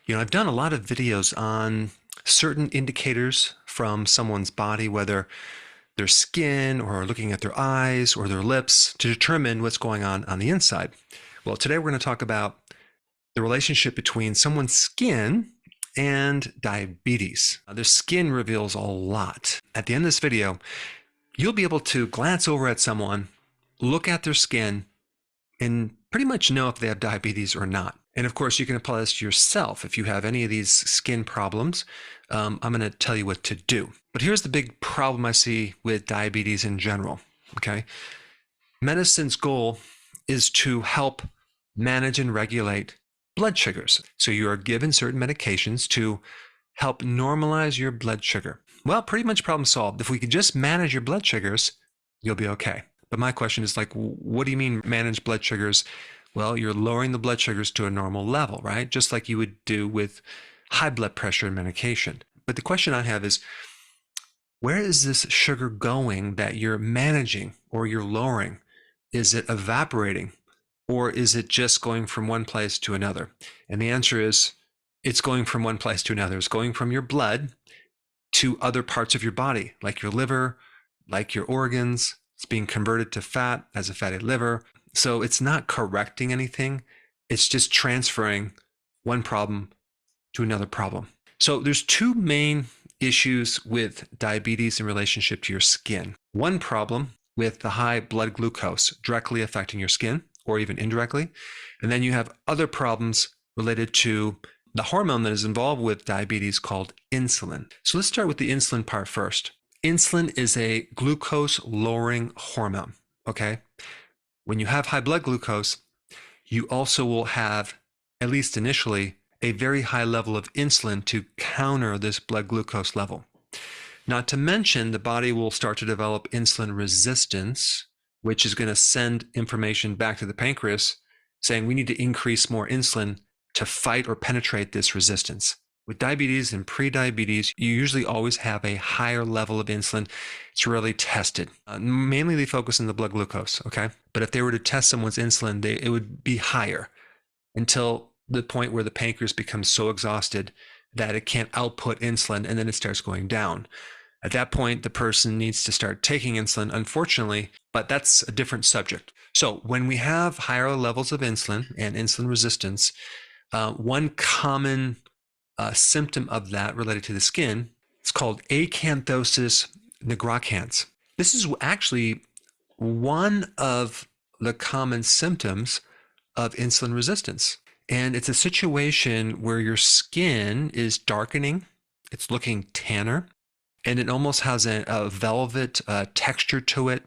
I've done a lot of videos on certain indicators from someone's body, whether their skin or looking at their eyes or their lips, to determine what's going on the inside. Well, today we're going to talk about the relationship between someone's skin and diabetes. Their skin reveals a lot. At the end of this video, you'll be able to glance over at someone, look at their skin, and pretty much know if they have diabetes or not. And of course, you can apply this to yourself. If you have any of these skin problems, I'm going to tell you what to do. But here's the big problem I see with diabetes in general, okay? Medicine's goal is to help manage and regulate blood sugars. So you are given certain medications to help normalize your blood sugar. Well, pretty much problem solved. If we could just manage your blood sugars, you'll be okay. But my question is what do you mean manage blood sugars? Well, you're lowering the blood sugars to a normal level, right? Just like you would do with high blood pressure medication. But the question I have is, where is this sugar going that you're managing or you're lowering? Is it evaporating, or is it just going from one place to another? And the answer is, it's going from one place to another. It's going from your blood to other parts of your body, like your liver, like your organs. It's being converted to fat as a fatty liver. So it's not correcting anything. It's just transferring one problem to another problem. So there's two main issues with diabetes in relationship to your skin. One problem with the high blood glucose directly affecting your skin, or even indirectly. And then you have other problems related to the hormone that is involved with diabetes called insulin. So let's start with the insulin part first. Insulin is a glucose-lowering hormone, okay? When you have high blood glucose, you also will have, at least initially, a very high level of insulin to counter this blood glucose level. Not to mention, the body will start to develop insulin resistance, which is going to send information back to the pancreas saying we need to increase more insulin to fight or penetrate this resistance. With diabetes and pre-diabetes, you usually always have a higher level of insulin. It's rarely tested. Mainly they focus on the blood glucose, okay? But if they were to test someone's insulin, it would be higher until the point where the pancreas becomes so exhausted that it can't output insulin, and then it starts going down. At that point, the person needs to start taking insulin, unfortunately, but that's a different subject. So when we have higher levels of insulin and insulin resistance, one common symptom of that related to the skin, it's called Acanthosis nigricans. This is actually one of the common symptoms of insulin resistance. And it's a situation where your skin is darkening, it's looking tanner, and it almost has a velvet texture to it.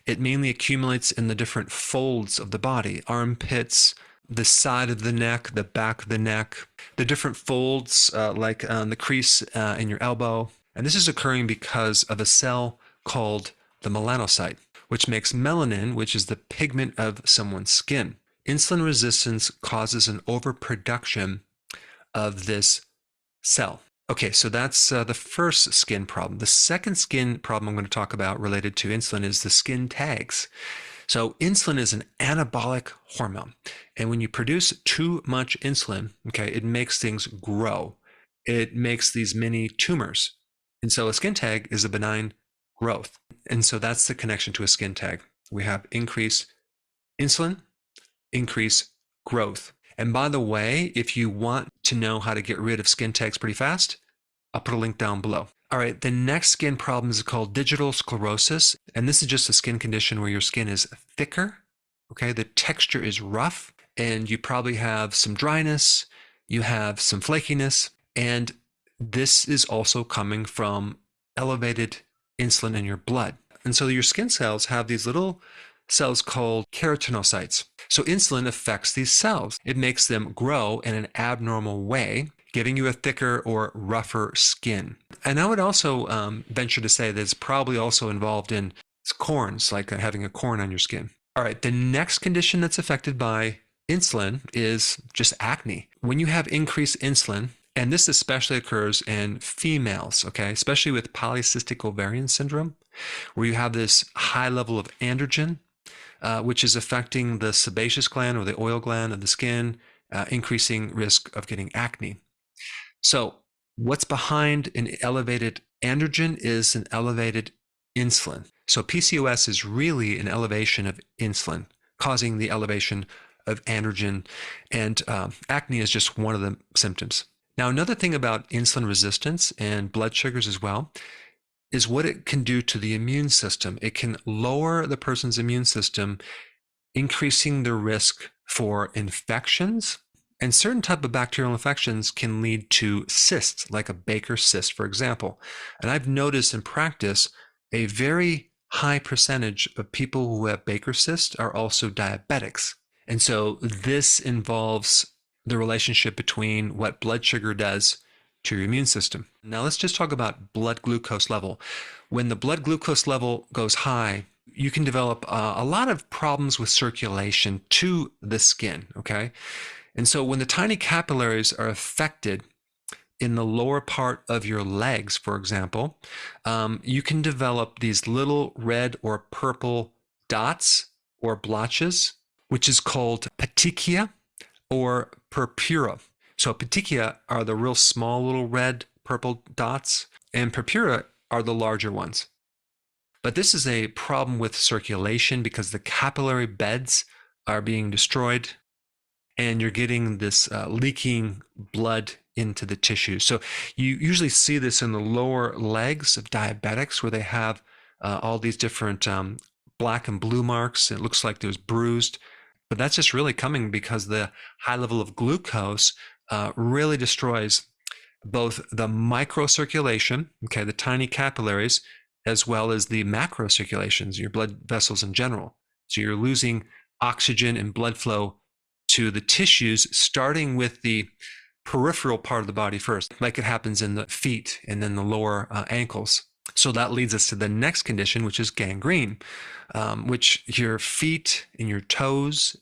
It mainly accumulates in the different folds of the body, armpits, the side of the neck, the back of the neck, the different folds like on the crease in your elbow. And this is occurring because of a cell called the melanocyte, which makes melanin, which is the pigment of someone's skin. Insulin resistance causes an overproduction of this cell. Okay, so that's the first skin problem. The second skin problem I'm going to talk about related to insulin is the skin tags. So insulin is an anabolic hormone. And when you produce too much insulin, okay, it makes things grow. It makes these mini tumors. And so a skin tag is a benign growth. And so that's the connection to a skin tag. We have increased insulin, increase growth. And by the way, if you want to know how to get rid of skin tags pretty fast, I'll put a link down below. All right, the next skin problem is called digital sclerosis. And this is just a skin condition where your skin is thicker, okay? The texture is rough, and you probably have some dryness, you have some flakiness, and this is also coming from elevated insulin in your blood. And so your skin cells have these little cells called keratinocytes. So insulin affects these cells. It makes them grow in an abnormal way, giving you a thicker or rougher skin. And I would also venture to say that it's probably also involved in corns, like having a corn on your skin. All right, the next condition that's affected by insulin is just acne. When you have increased insulin, and this especially occurs in females, okay, especially with polycystic ovarian syndrome, where you have this high level of androgen, which is affecting the sebaceous gland or the oil gland of the skin, increasing risk of getting acne. So what's behind an elevated androgen is an elevated insulin. So PCOS is really an elevation of insulin, causing the elevation of androgen, and acne is just one of the symptoms. Now, another thing about insulin resistance and blood sugars as well is what it can do to the immune system. It can lower the person's immune system, increasing the risk for infections, and certain type of bacterial infections can lead to cysts, like a Baker cyst, for example. And I've noticed in practice a very high percentage of people who have Baker cysts are also diabetics. And so this involves the relationship between what blood sugar does to your immune system. Now let's just talk about blood glucose level. When the blood glucose level goes high, you can develop a lot of problems with circulation to the skin, okay? And so when the tiny capillaries are affected in the lower part of your legs, for example, you can develop these little red or purple dots or blotches, which is called petechia or purpura. So petechia are the real small little red purple dots, and purpura are the larger ones. But this is a problem with circulation because the capillary beds are being destroyed and you're getting this leaking blood into the tissues. So you usually see this in the lower legs of diabetics where they have all these different black and blue marks. It looks like there's bruised, but that's just really coming because the high level of glucose really destroys both the microcirculation, okay, the tiny capillaries, as well as the macrocirculations, your blood vessels in general. So you're losing oxygen and blood flow to the tissues, starting with the peripheral part of the body first, like it happens in the feet and then the lower ankles. So that leads us to the next condition, which is gangrene, which your feet and your toes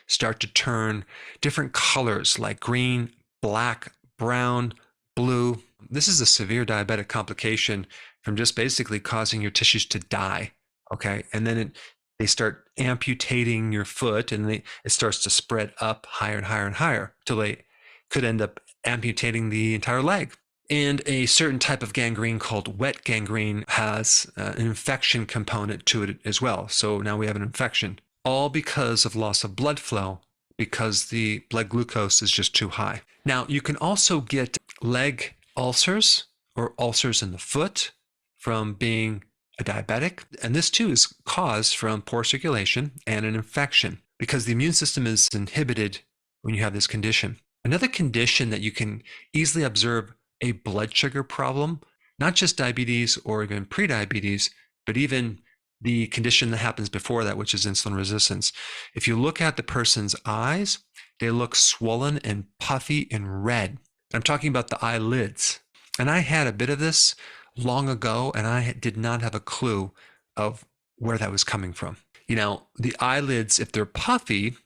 start to turn different colors like green, black, brown, blue. This is a severe diabetic complication from just basically causing your tissues to die, okay? And then they start amputating your foot, and it starts to spread up higher and higher and higher till they could end up amputating the entire leg. And a certain type of gangrene called wet gangrene has an infection component to it as well. So now we have an infection, all because of loss of blood flow, because the blood glucose is just too high. Now, you can also get leg ulcers or ulcers in the foot from being a diabetic. And this too is caused from poor circulation and an infection because the immune system is inhibited when you have this condition. Another condition that you can easily observe a blood sugar problem, not just diabetes or even prediabetes, but even the condition that happens before that, which is insulin resistance. If you look at the person's eyes, they look swollen and puffy and red. I'm talking about the eyelids. And I had a bit of this long ago, and I did not have a clue of where that was coming from. You know, the eyelids, if they're puffy,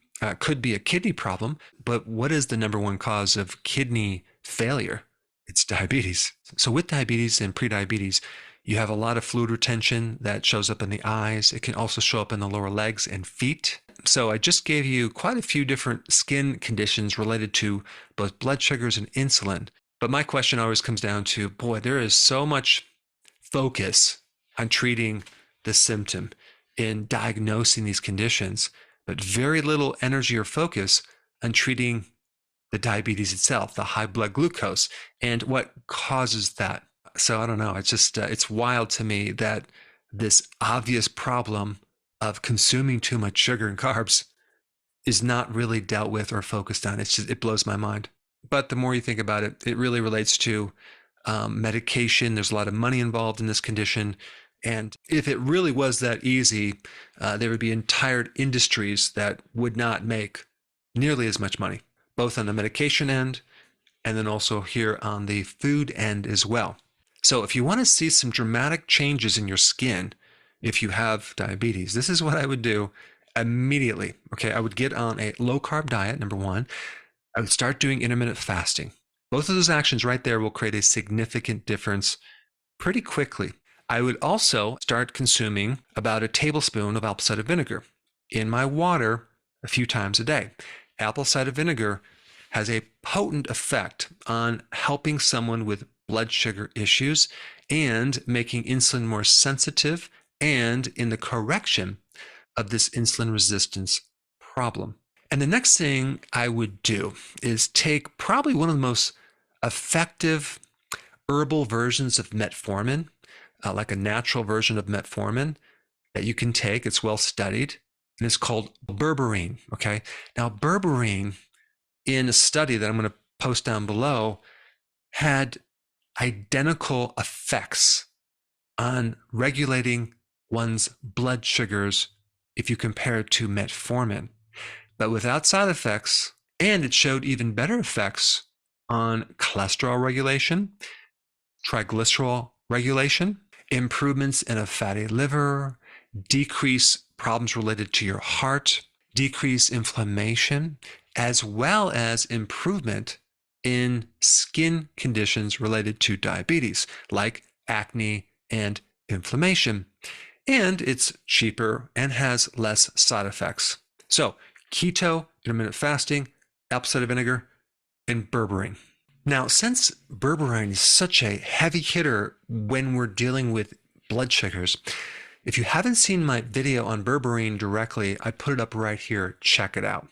could be a kidney problem, but what is the number one cause of kidney failure? It's diabetes. So with diabetes and prediabetes, you have a lot of fluid retention that shows up in the eyes. It can also show up in the lower legs and feet. So I just gave you quite a few different skin conditions related to both blood sugars and insulin. But my question always comes down to, boy, there is so much focus on treating the symptom, in diagnosing these conditions, but very little energy or focus on treating the diabetes itself, the high blood glucose, and what causes that. So I don't know. It's just, it's wild to me that this obvious problem of consuming too much sugar and carbs is not really dealt with or focused on. It's just, it blows my mind. But the more you think about it, it really relates to medication. There's a lot of money involved in this condition. And if it really was that easy, there would be entire industries that would not make nearly as much money, both on the medication end and then also here on the food end as well. So if you want to see some dramatic changes in your skin, if you have diabetes, this is what I would do immediately. Okay, I would get on a low carb diet, number one. I would start doing intermittent fasting. Both of those actions right there will create a significant difference pretty quickly. I would also start consuming about a tablespoon of apple cider vinegar in my water a few times a day. Apple cider vinegar has a potent effect on helping someone with blood sugar issues and making insulin more sensitive and in the correction of this insulin resistance problem. And the next thing I would do is take probably one of the most effective herbal versions of metformin, like a natural version of metformin that you can take. It's well studied, and it's called berberine. Okay. Now, berberine, in a study that I'm going to post down below, had identical effects on regulating one's blood sugars if you compare it to metformin, but without side effects. And it showed even better effects on cholesterol regulation, triglycerol regulation, improvements in a fatty liver, decrease problems related to your heart, decrease inflammation, as well as improvement in skin conditions related to diabetes, like acne and inflammation. And it's cheaper and has less side effects. So keto, intermittent fasting, apple cider vinegar, and berberine. Now, since berberine is such a heavy hitter when we're dealing with blood sugars, if you haven't seen my video on berberine directly, I put it up right here. Check it out.